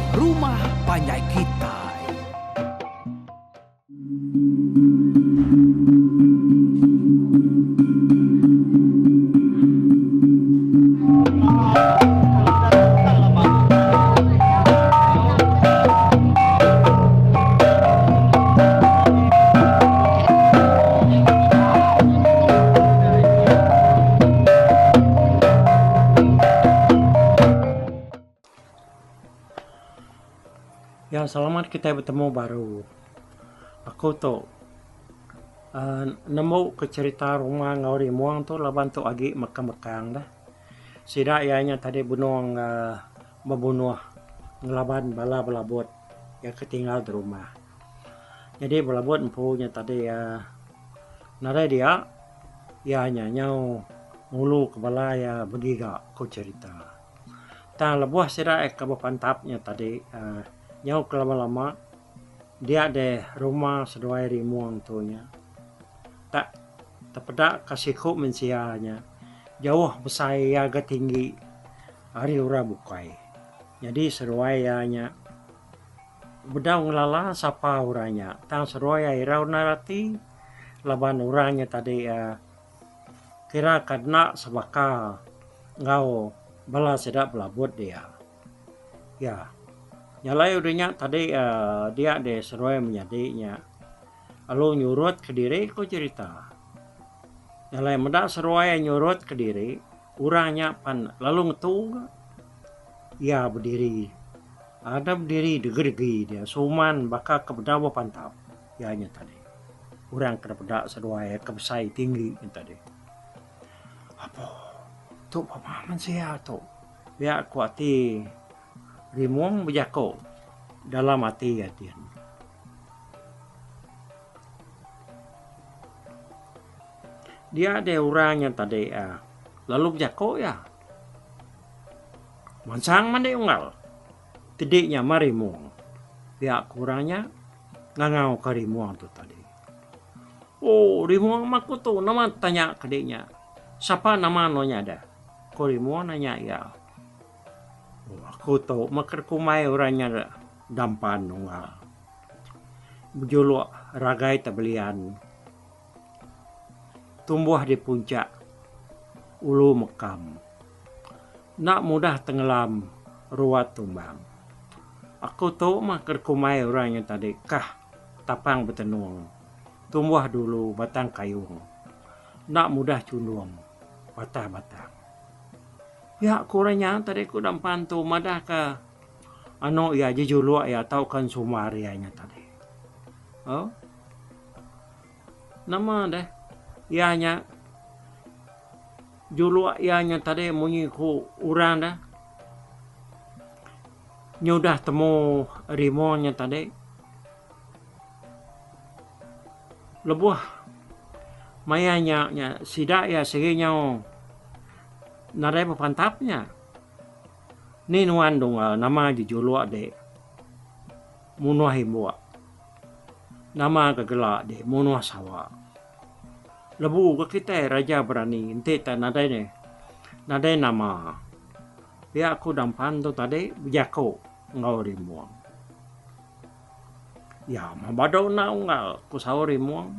Rumah Panjai Kitai. Ya, selamat kita bertemu baru. Aku tuh nemu ke cerita rumah ngauri muang tuh laban tuh agi mekang-mekang dah. Sida ianya tadi bunuh membunuh ngelaban bala belabot yang ketinggal di rumah. Jadi belabot empunya tadi nare dia ianya nyau mulu kepala ya begiga ku cerita. Tang lebuah sida kabapantapnya tadi nyau kelama-lama dia de rumah seduai rimuang tuhnya tak terpedak kasihku mensianya jauh besar yaga tinggi hari ura bukai jadi seruayanya bedau ngelala sapa uranya tang seruaya irau narati laban uranya tadi kira kadna sebaka ngau bala sedap belabot dia ya nyalai udahnya tadi dia de seruai menjadinya lalu nyurut ke diri ko cerita nyalai medak seruai nyurut ke diri urangnya pan lalu ngetung ya berdiri ada berdiri degi dia suman baka kebedawa pantap ya nya tadi urang kena pedak seruai kebesai tinggi tadi apa tuh pemahaman saya tuh ya kuati rimuang bejako dalam hati ya dia. Dia ada orang yang tadi lalu bejako ya. Mansang mana unggal. Tidiknya marimuang. Dia kurangnya ngangau ke rimuang tu tadi. Oh rimuang maku tu nama tanya ke dia. Siapa nama nonya ada? Ko rimuang nanya ya. Aku tahu makar kumai orangnya dampan nunggal. Bujuluk ragai tabelian. Tumbuh di puncak ulu mekam. Nak mudah tenggelam ruat tumbang. Aku tahu makar kumai orangnya tadi kah tapang betenung. Tumbuh dulu batang kayung. Nak mudah cundung batang-batang. Ya kurangnya tadi ku dampan tu madah ke ya jejuluk ya tau kan sumarianya tadi. Oh. Nama deh. Ianya juluk ianya tadi munyi ku urang dah. Nyudah temu rimonnya tadi. Lebuh mayanya sidak ya seginya narai pantapnya. Ni nuan dong nama dijuluk de munuh himbua. Nama kegelak de munuh sawa. Lebu ke kita raja berani ente tak nadai ne. Nadai nama. Ya aku dampan tu tadi bejako ngau rimuang. Ya mabado na unggal ku saw rimuang.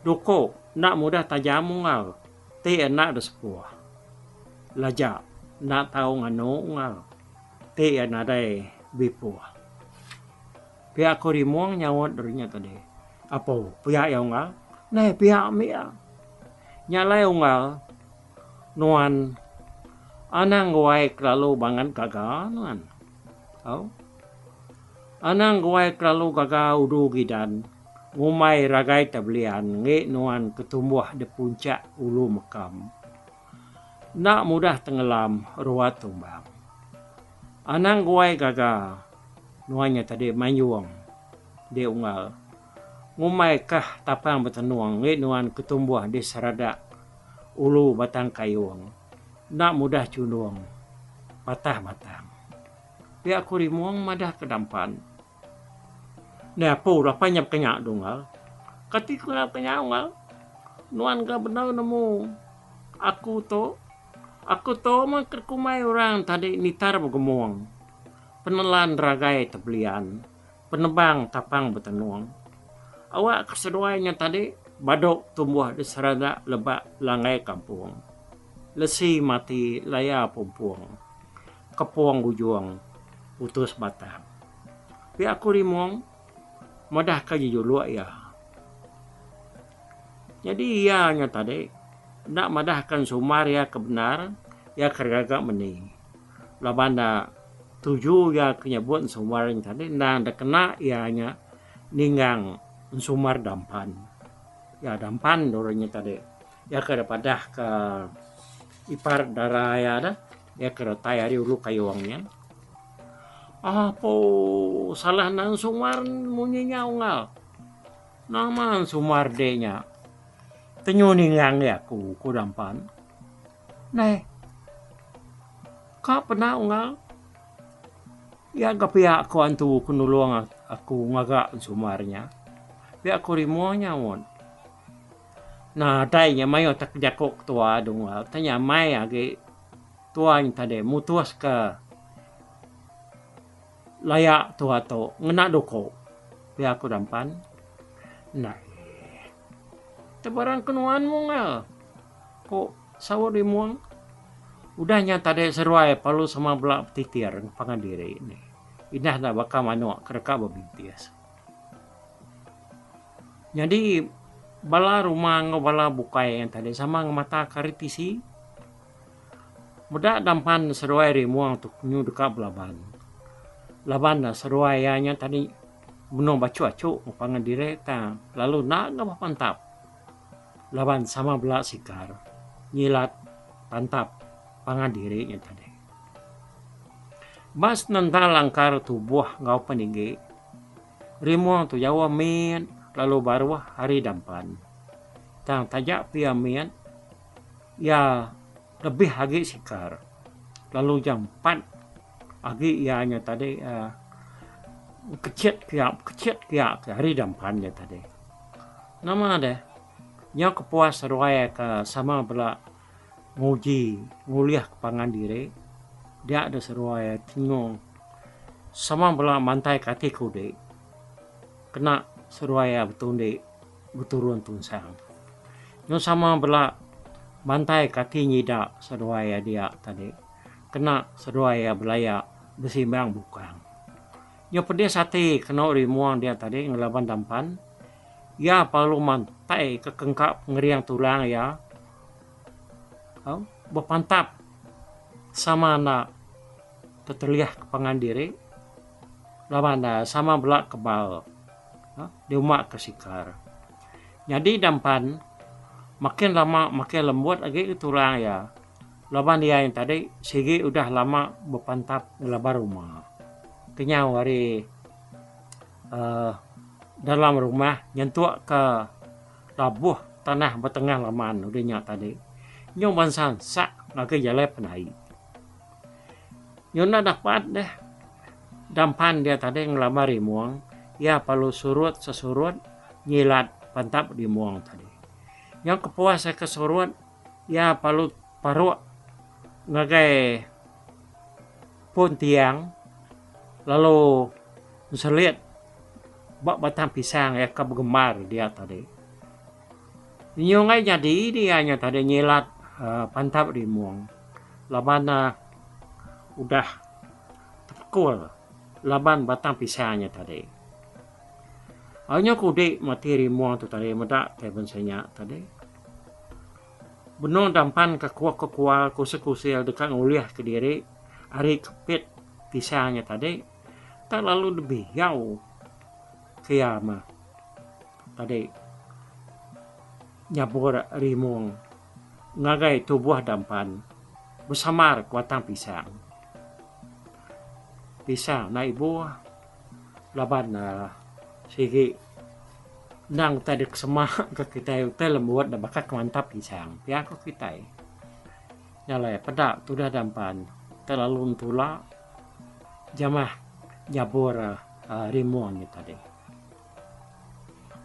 Duko nak mudah tajam unggal. Te enak da sepuah. Laja nak tahu ngano unggal. Te nadai bipuah. Pihak ko rimuang nyawat darinya tadi. Apa pihak yang unggal? Nah pihak mia. Nyalai unggal. Nuan. Anang guai kelalu bangan gagal nuan. Oh. Anang guai kelalu gagal udu gidan. Ngumai ragai tabelian. Nge nuan ketumbuh di puncak ulu mekam. Nak mudah tenggelam ruat tumbang. Anang guai gagal. Nuannya tadi manyuang. Di unggal. Ngumai kah tapang betenuang. Nge nuan ketumbuh di seradak ulu batang kayuang. Nak mudah cundung batang-batang. Pihak ku rimuang madah kedampan. Nah, po rapanya kenyak dongal. Ketika na kenyak dongal. Nuan ka benar nemu. Aku to mah kerkumai orang tadi nitar begemuang. penelan ragai tebelian, penebang tapang betenuang. Awak keseduainya tadi, badok tumbuh di serada lebak langai kampung. Lesi mati laya pumpuang, kepuang gujuang, utus batang. Pi aku rimong, madah kaji julua ya. Jadi ianya tadi, nak madahkan sumar ya kebenar, ya kergagak meni. Labanda tuju ya kenyebut sumar yang tadi, nang dah kena ianya ninggang sumar dampan. Ya dampan dorongnya tadi. Ya kedepadah ke ipar darah ya dah, ya keretai hari ulu kayuangnya. Apa salah nang sumar munyinya ungal. Nama sumar denya. Tenyuningang ya ku dampan. Nah, kak pernah ungal? Ya pihak aku antu kunulung aku ngagak sumarnya. Pihak aku rimonya won. Nah, tanya mayo tak jakok tua dungal. Tanya mai age tua yang tadi mutus ke layak tua to ngena doko. Pihak aku dampan. Nah, tebarang kenuan mo nga. Kok sawo di mo? Udahnya tadi seruai palu sama belak titir pangandiri ini. Indah na baka mano kereka babintias. Jadi bala rumah bala bukai yang tadi sama mata karitisi. Muda dampan seruai rimuang untuk nyu deka belaban. Laban na seruai nya tadi buno bacu-acu pangandiri ta lalu na pantap. Laban sama belak sikar. Nyilat pantap pangandiri nya tadi. Bas nanta langkar tubuh ngau peninggi. Rimuang tu jawa min lalu baru hari dampan. Tang tajak pia min ya lebih agi sikar. Lalu jam 4 agi ianya tadi kecet kiak hari dampannya tadi. Nama deh. Nya kepuas seruai ke sama bela nguliah ke pangandiri. Dia ada seruai tinggung sama bela mantai katiku deh. Kena seruai betul deh beturun tunsang. Nyo sama bela mantai kati nyida seruai dia tadi. Kena seruai belaya besimbang bukang. Nyo pedih sate kena rimuang dia tadi ngelaban dampan. Ya palu mantai kekengkap ngeriang tulang ya. Berpantap sama na terliah ke pangandiri. Lawan sama belak kebal. Di umak kesikar. Jadi dampan makin lama makin lembut lagi tulang ya. Lawan dia yang tadi sigi udah lama berpantap ngelabar rumah. Kenyau hari dalam rumah nyentuak ke labuh tanah bertengah laman udahnya tadi. Nyong bansan sak lagi jalai penai. Nyong dapat deh dampan dia tadi ngelamar muang. Ya palu surut sesurut nyilat pantap di muang tadi. Yang kepuas saya kesurut ya palu paruk ngagai pun tiang lalu selit bak batang pisang ya kegemar dia tadi. Nyongai jadi dia nya tadi nyilat pantap di muang. Labana udah terpukul laban batang pisangnya tadi. Hanya kudik mati rimuang tu tadi medak teben senyak tadi. Benar dampan kekual kusil dekat nguliah ke diri hari kepit pisangnya tadi. Tak lalu lebih jauh kiamah tadi nyabur rimuang ngagai tubuh dampan bersamar kuatang pisang naik buah laban sigi nang tadi kesemak ke kita teh lembut dan bakal mantap pisang pihak ke kita nyalai pedak sudah dampan terlalu tula jamah nyabur rimuang tadi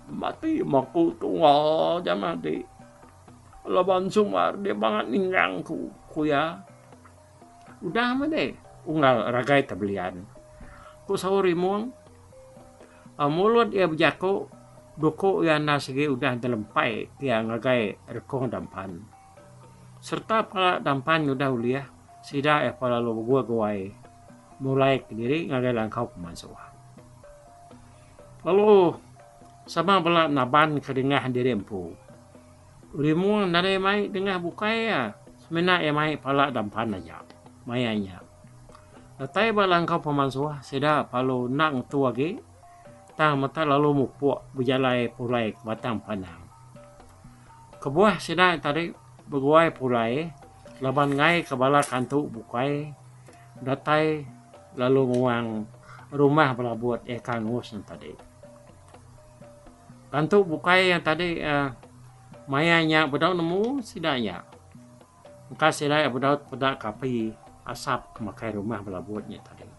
mati maku tunggal jamah di laban sumar dia banget ninggang ku ya udah mah deh unggal ragai tabelian Ku sauri muang. Mulut ia berjako. Doko ia nasigi udah dalempai. Ia ngagai rekong dampan. Serta pala dampan udah uliah. Sida ia pala lo gua guai. Mulai ke diri ngagai langkau pemansuah. Lalu sama bala naban kedengah diri empu. Urimuang nare mai dengah bukai ya. Semena ia mai pala dampan aja. Mayanya. Latai balangkau pemansuah sida palo nang tua ge. Tang mata lalu mupuk berjalai pulai batang panang. Kebuah sida tadi berguai pulai. Laban ngai kebala kantuk bukai. Datai lalu nguang rumah belabut ikan us tadi. Kantuk bukai yang tadi mayanya bedau nemu sidanya. Maka sida bedau pedak kapi asap kemakai rumah belabutnya tadi.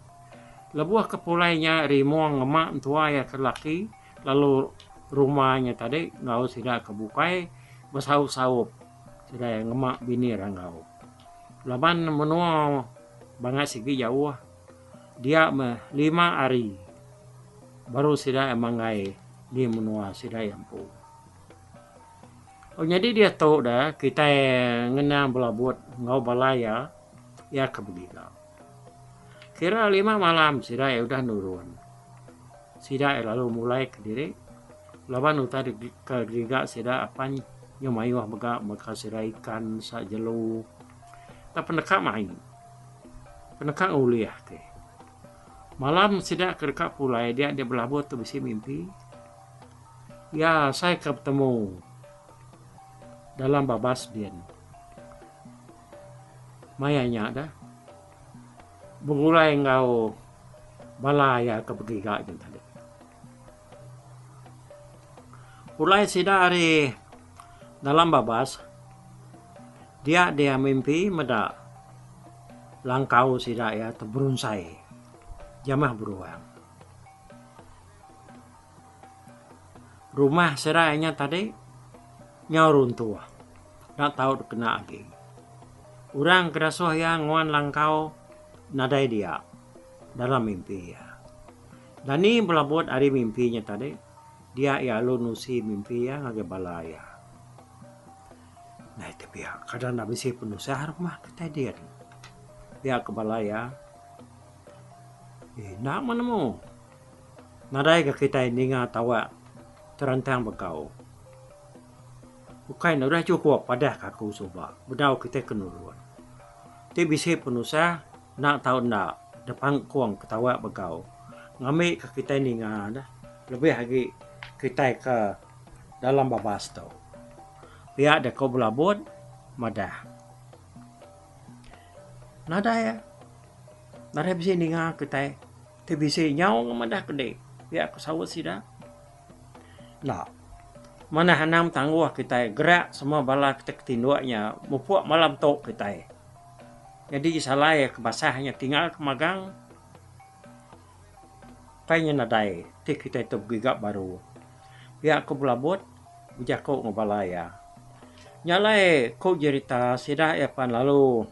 Lebuah kepulainya rimuang ngemak tua ya ke laki. Lalu rumahnya tadi ngau sida kebukai bersaup-saup. Sida yang ngemak bini rangau. Laban menua banget sigi jauh. Dia 5 hari. Baru sida emangai di menua sida yang pu. Oh jadi dia tahu dah kita ngena belabut ngau balaya ya kebegigau. Kira 5 malam sida udah nurun. Sida lalu mulai ke diri. Laban uta ke giga sida apan nyomayuah bega maka sida ikan sa jelu. Ta pendekak main. Pendekak uliah ke. Malam sida kedekak pulai dia belabut tu bisi mimpi. Ya saya ketemu dalam babas bian. Mayanya dah. Begulai engkau balaya kebegiga yang tadi. Ulai sida hari dalam babas. Dia mimpi meda langkau sida ya terberunsai. Jamah beruang. Rumah serainya tadi nyoruntua. Tak tahu kena lagi. Orang kerasuh yang nguan langkau nadai dia dalam mimpi ya. Dan ini belabut hari mimpinya tadi. Dia ya lunusi mimpi ya ngage balaya. Nah itu pihak kadang nak bisi penusah rumah kita dia. Pihak ke balaya. Nak mana mu? Nadai ke kita ini tawa terantang bekau. Bukan udah cukup pada kaku soba. Bedau kita kenuruan. Ti bisi penusah nak tahu nak depan kuang ketawa bekau. Ngambil ke kita ini dah. Lebih lagi kita ke dalam babas tau. Pihak dah kau belabut madah. Nada ya. Nada bisi ini kita. Ti bisi nyau madah kedai. Pihak kesawat sida. Nah. Mana hanam tangguh kita gerak semua bala kita ketinduaknya. Mupuk malam tok kita. Jadi salah ya kebasahnya tinggal kemagang. Kayaknya nadai. Ti kita itu gigap baru. Pihak aku belabut. Bujako ngebalaya. Nyalai kau cerita sidah ya pan lalu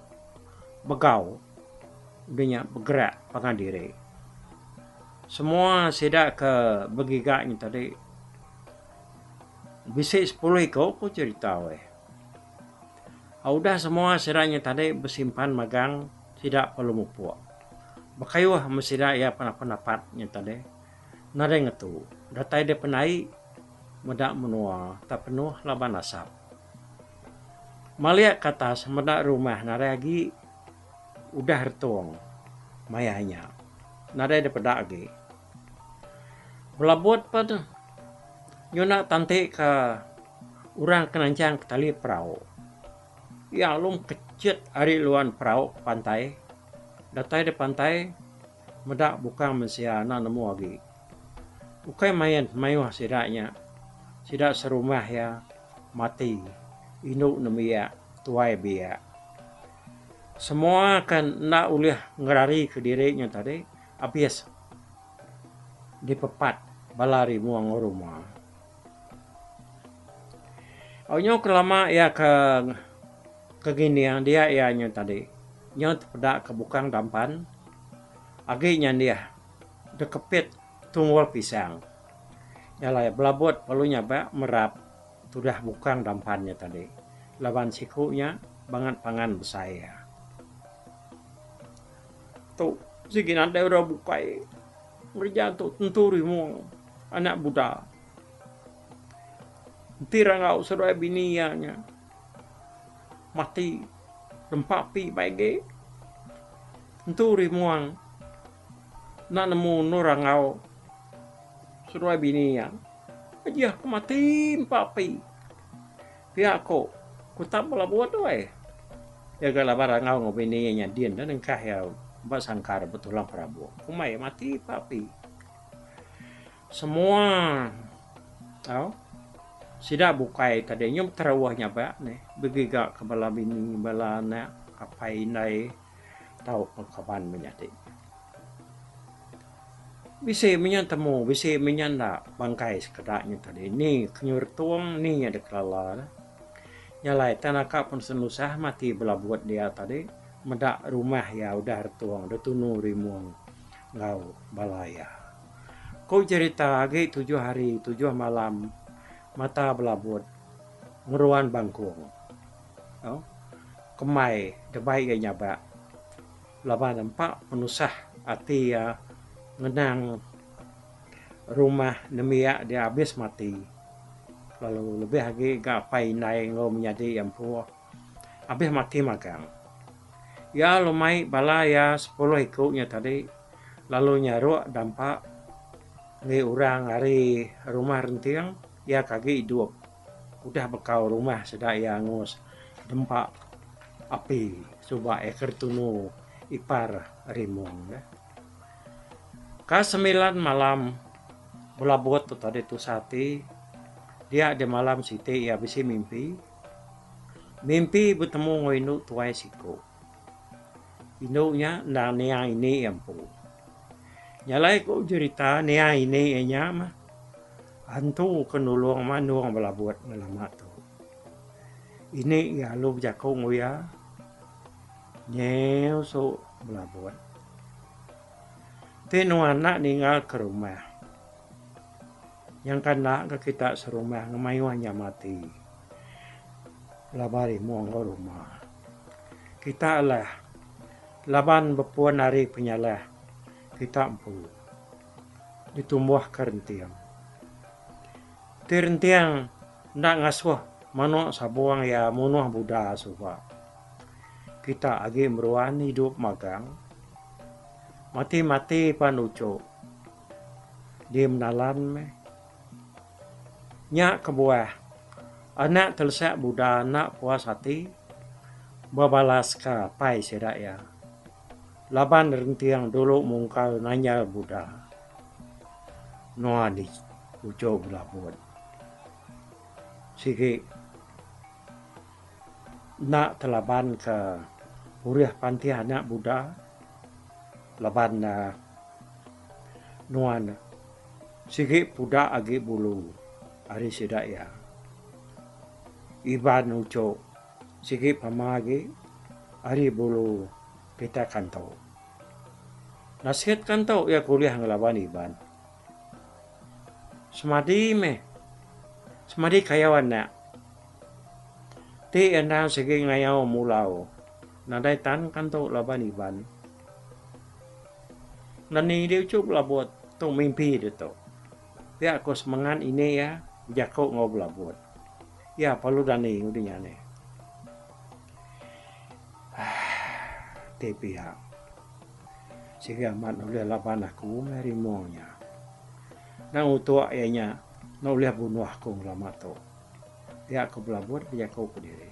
begau. Udahnya bergerak pangandiri. Semua sidak ke begigaknya tadi. Bisa 10 kau cerita weh. Udah semua sidaknya tadi bersimpan magang tidak perlu mupuk. Bakayuh mesidak ya penapatnya tadi. Nada ngetu. Datai dia penai medak menua tak penuh laban asap. Maliak kata semedak rumah nada lagi udah hertuang mayanya. Nada dia pedak lagi. Belabut pada nyona tante ke orang kenancang ke tali perahu. Ya lum kecet hari luan perahu pantai. Datai di pantai medak bukan mensiana nemu lagi. Bukan mayuh sidaknya. Sidak serumah ya mati. Induk nemia tuai biak. Semua kan nak uliah ngerari ke dirinya tadi. Habis dipepat balari muang rumah. Onyo kelama ya ke keginian dia ianya tadi. Nyo pedak ke bukang dampan. Aginya dia. dekepit tunggul pisang. Nyalai belabot palunya ba merap sudah bukang dampannya tadi. Laban sikunya banget pangan besaya. Tuh sige nanda udah bukai ngerja tuh tenturi mo anak budak. Tira ngau sudah binianya mati rempapi baige. Tenturi muang na nemu nurangau sudah bininya aja mati papi pihak ku tak bola buat doy ya gala barangau ngobininya dien dan engkah ya mbak sangkar betulang prabu kumai mati papi semua tahu sida bukai tadi nyum terawahnya ba nih begiga kebala bini bala na apa inai tahu kapan menyati bisa menyan temu bisa menyan nak bangkai sekedaknya tadi ni kenyur tuang ni ada kelala nyalai tanaka pun senusah mati bela buat dia tadi medak rumah ya udah tuang udah tunu rimuang ngau balaya kau cerita lagi 7 hari 7 malam mata belabut ngeruan bangkung oh kemai debai gaya nyaba laban empat penusah ati ya ngenang rumah nemia dia habis mati lalu lebih lagi gapai naik lo menjadi yang puas habis mati magang ya lumai bala ya 10 ikutnya tadi lalu nyaruk dampak ngi orang hari rumah rentiang ya kaki hidup udah bekau rumah sedak ya ngus dempak api coba eker tunu ipar rimong ya. Ke-9 malam bola buat tu tadi tu sati dia di malam siti ya bisa mimpi bertemu ngoinu tuai siko inunya na nia ini yang pu nyalai ko cerita nia ini enya mah hantu kenulung manuang bola buat ngelama tu ini ya lu jako ngoya nyeo so bola buat tenu anak ninggal ke rumah yang kena ke kita serumah ngemayuannya mati labari muang ke rumah kita lah laban bepuan hari penyalah kita empu ditumbuh kerentiang terentiang ndak ngasuh manuk sabuang ya munuh buddha suba kita agi meruan hidup magang mati-mati panuco di menalan me nyak kebuah anak telsak buddha anak puas hati babalas ka pai sedak ya laban rentiang dulu mungkal nanya buddha noani ujo belabut sige nak telaban ke uriah panti anak buddha laban nuan sige puda agi bulu ari sedak ya iban uco sige pamagi ari bulu kita kantau nasihat kantau ya kuliah ngelaban iban semadi kayawan nak ti endang sige ngayau mulau nadai tan kantau laban iban nani dia cukup lah buat tu mimpi dia tu. Ya aku semangat ini ya, jakau ngobrol buat. Ya perlu dani udinya ne. Tapi ya, sehingga mat oleh lapan aku meri monya. Nang utua ayahnya, nak oleh bunuh aku lama tu. Ya aku belabut, jakau ke diri.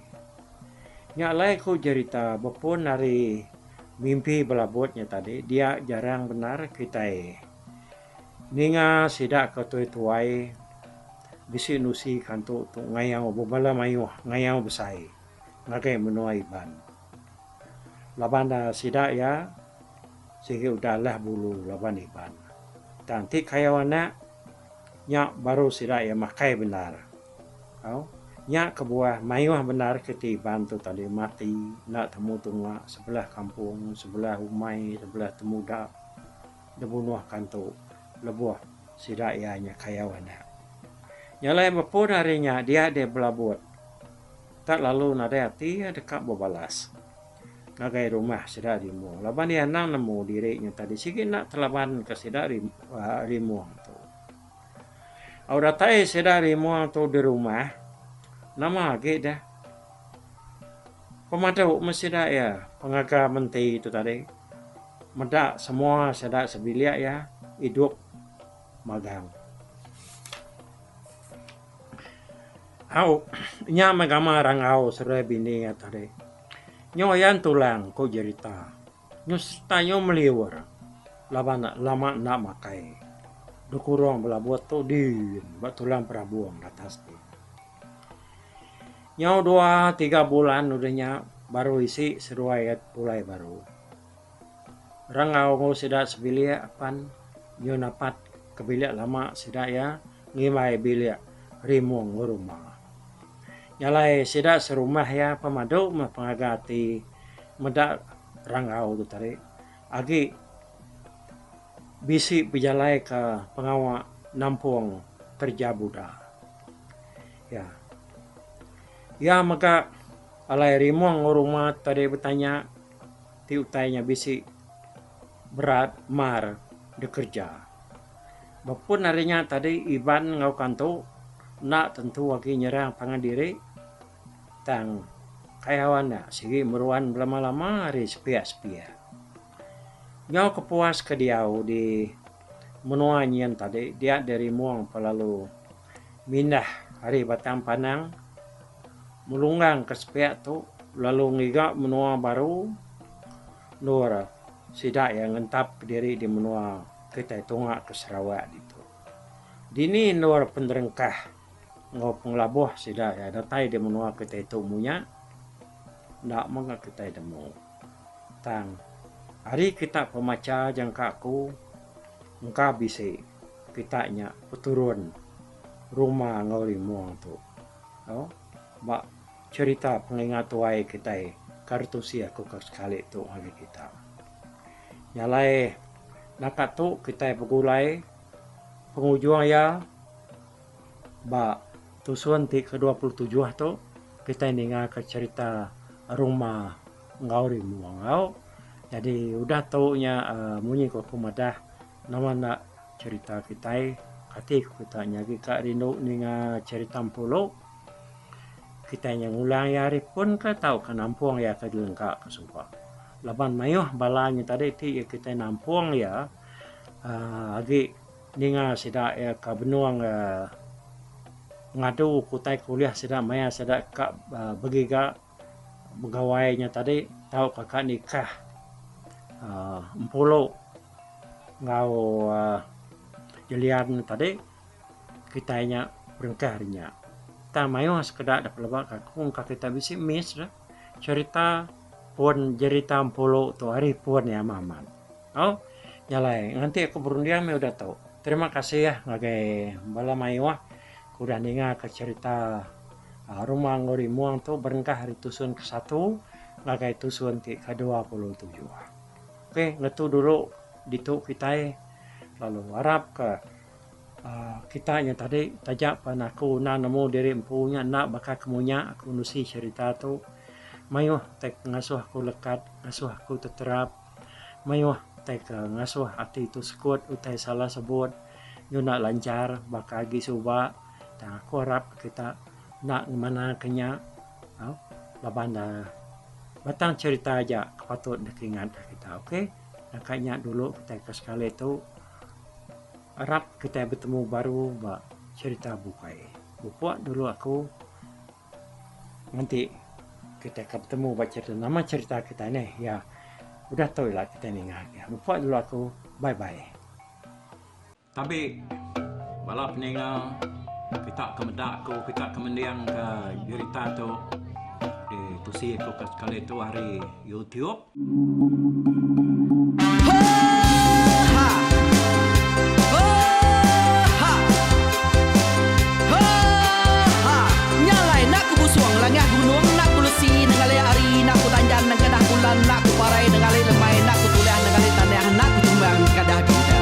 Nyalai aku cerita bapun hari mimpi belabutnya tadi dia jarang benar kita ninga sidak ke tuai bisi nusi kantu tu ngayang bobala mayu ngayang besai ngakai menuai ban labanda sidak ya sehingga udahlah bulu laban iban tanti kayawana nyak baru sidak ya makai benar kau nyak kebuah mayuah benar ketiban tu tadi mati nak temu tunga sebelah kampung sebelah umai sebelah temuda nabunuh kanto lebuh sida ianya kayawana. Nyalai bapun harinya dia de belabut. Tak lalu nada hati dekat babalas. Nagai rumah sida rimuang. Laban dia nang nemu dirinya tadi sikit nak telaban ke sida rimuang tu. Audah tai sida rimuang tu di rumah. Nama age dah. Pemadau masih ya pengaga menteri itu tadi. Medak semua sida sebiliak ya hidup magang. Au nya magama rang au sere bini ya tadi. Nyo yan tulang ko jerita. Nyo tayo meliwar. Laban lama nak makai. Dukurong belabot tu di tulang perabuang atas ni. Nyo 2-3 bulan udahnya baru isi seruayat pulai baru. Rang au ngo sida sebilia apan nyo napat kebilia lama sida ya ngimai bilia rimuang rumah. Nyalai sida serumah ya pemadau mah pengagati medak rangau tu tadi. Agi bisi berjalai ke pengawa nampung kerja Buddha. Ya. Ya maka alai rimuang rumah tadi bertanya ti utainya bisi berat mar bekerja. Bapun harinya tadi iban ngau kanto nak tentu wagi nyerang pangan diri tang kayawan sigi meruan lama-lama hari sepia-sepia. Nyau kepuas ke diau di menua nyian tadi dia dari muang pelalu mindah hari batang panang melunggang ke sepia tu lalu ngiga menua baru nur sidak yang ngentap diri di menua kita tungak ke Sarawak itu. Dini nur penderengkah ngau penglabuh sida ya datai dia menua kita itu munya ndak mangga kita demo tang hari kita pemaca jangkaku engka bisi kitanya peturun rumah ngau rimuang tu bak cerita pengingat tuai kita kartusi aku sekali tu hari kita nyalai nakat tu kita pegulai pengujung ya bak tusuan ti ke-27 tu kita ninga ke cerita rumah ngau rimuang ngau. Jadi udah taunya munyi ko kumadah nama nak cerita kita kati kita nyagi ka rindu ninga cerita pulau kita yang ulang yari pun ka tahu ka nampung ya ka dilengka ka supa. Laban mayuh balanya tadi ti ya kita nampung ya agi ninga sida ya ka benuang ngadu kutai kuliah sida maya sida kak begiga begawainya tadi tahu kakak nikah empolo ngau jelian tadi kitanya berengkahnya ta mayo sekedar dapat lebak kakung kita bisi mis cerita pun cerita empolo tu hari pun ya maman nyalai nanti aku berundian me udah tahu. Terima kasih ya ngagai bala mayo udah ninga ke cerita rumah ngori muang tu berengkah hari tusun ke-1 ngagai tusun ti ke-27. Oke, ngetu dulu ditu kita lalu harap ke kitanya tadi tajak pan aku na nemu diri empunya nak bakal kemunya aku nusi cerita tu mayuh tek ngasuh aku lekat ngasuh aku terterap mayuh tek ngasuh ati tu sekut utai salah sebut nyuna lancar bakal gisuba. Dan aku harap kita nak mana kenya laban batang cerita aja patut diingat kita. Okey, nakanya dulu kita ke sekali itu harap kita bertemu baru cerita bukai buat dulu aku nanti kita akan bertemu cerita nama cerita kita nih ya udah tahu lah kita ingat ya buat dulu aku bye bye. Tapi balap peninggal kita kemedak ko kita kemendiang ke cerita tu tu si ko kali tu hari YouTube. Nyalai nak ku busuang langah gunung nak ku lesi nengalai ari nak ku tanjan nang kadah bulan nak ku parai nengalai lemai nak ku tulah nengalai tanah nak ku tumbang kadah kita.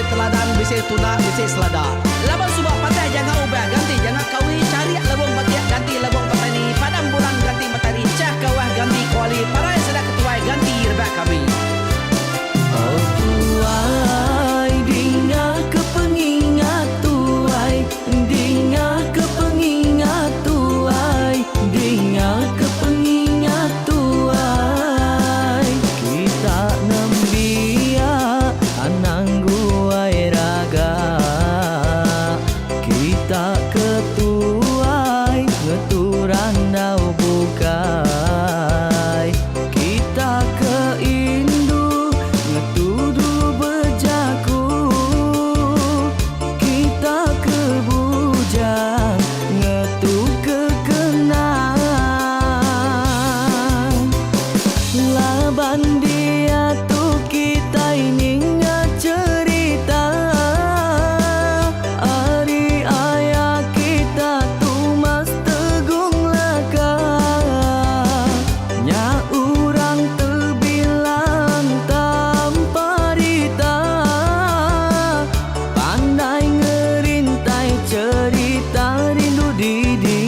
teladan, bisik tuna, bisik selada. Laban subah patai jangan ubah ganti, jangan kawi cari labung patiak ganti labung patani. Padam bulan ganti matahari, cah kawah ganti kuali. Parai sedang ketuai ganti rebak kami. Oh tuai, dingah kepengingat tuai, dingah kepengingat tuai, dingah kepengingat tuai. Kita nembia anang guai raga, kita ketuai ngeturan dau bukai, kita keindu ngetudu bejaku, kita ke bujang ngetu kekenang. Laban dia tu kita ini cerita, ari ayah kita tu mas tegung laka, nya urang terbilang tanpa rita, pandai ngerintai cerita rindu didingat.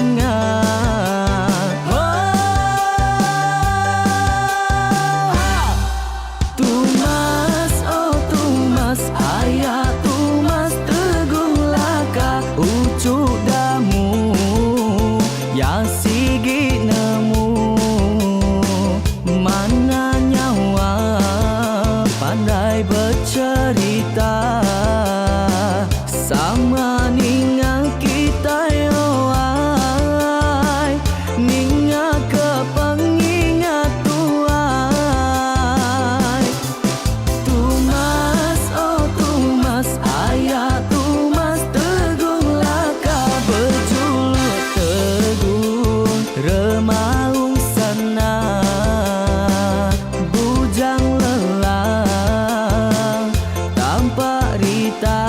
Tumas, oh tumas, ayah tumas tegung laka, ucuk damu ya sigi nemu, mana nyawa pandai bercerita, sama ninga kita yoai, ninga kepengingat tuai. Tumas, oh tumas, ayah tumas tegung laka, berjuluk tegung remaung sana, bujang lelang tanpa rita,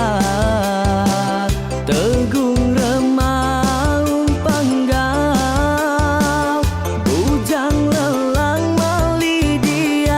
tegung remaung panggau, bujang lelang mali diau.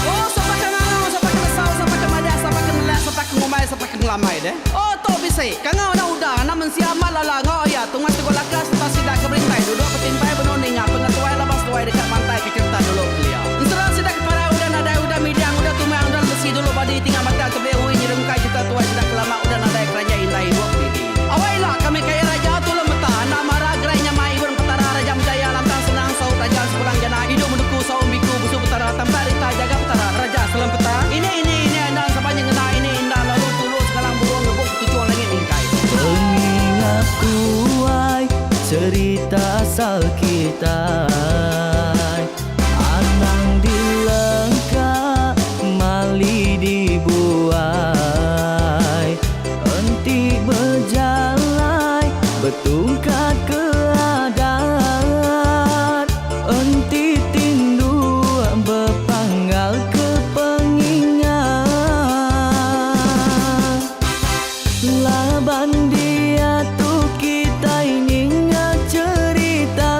Oh, siapa kangau, siapa kesau, siapa kemadia, siapa kenelak, siapa ngomai, siapa kelamai deh. Oh, to bisik. Kangau na udah, namun siapa lala ngau ya. Tunggu tunggu laka, serta sidak keberintai. Duduk petimpai benoninga, pengatuai lepas tuai dekat pantai kecerita dulu beliau. Serta sidak para udah nada, udah midang, udah tumang, udah besi dulu badi tinggal mata kebehui nyerungkai cerita tuai sidak kelama, udah nada kerajaan intai buat pidi. Awailah kami kaya raja tu lemeta, nak marah gerainya mai burung petara raja menjaya lantang senang saut raja sepulang jana hidup menduku saum biku busu petara tanpa rita jaga petara raja selam peta. Ini andang sepanjang ngena ini indah lalu tulus sekarang burung ngebuk tujuan langit ingkai. Pengingat kuai cerita asal kita, anang dilengka mali dibuai, enti berjalai betungkat ke adat, enti tindu berpanggal ke pengingat. Laban dia tu kita ini cerita,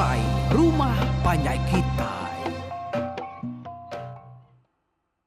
sampai rumah panjai kita.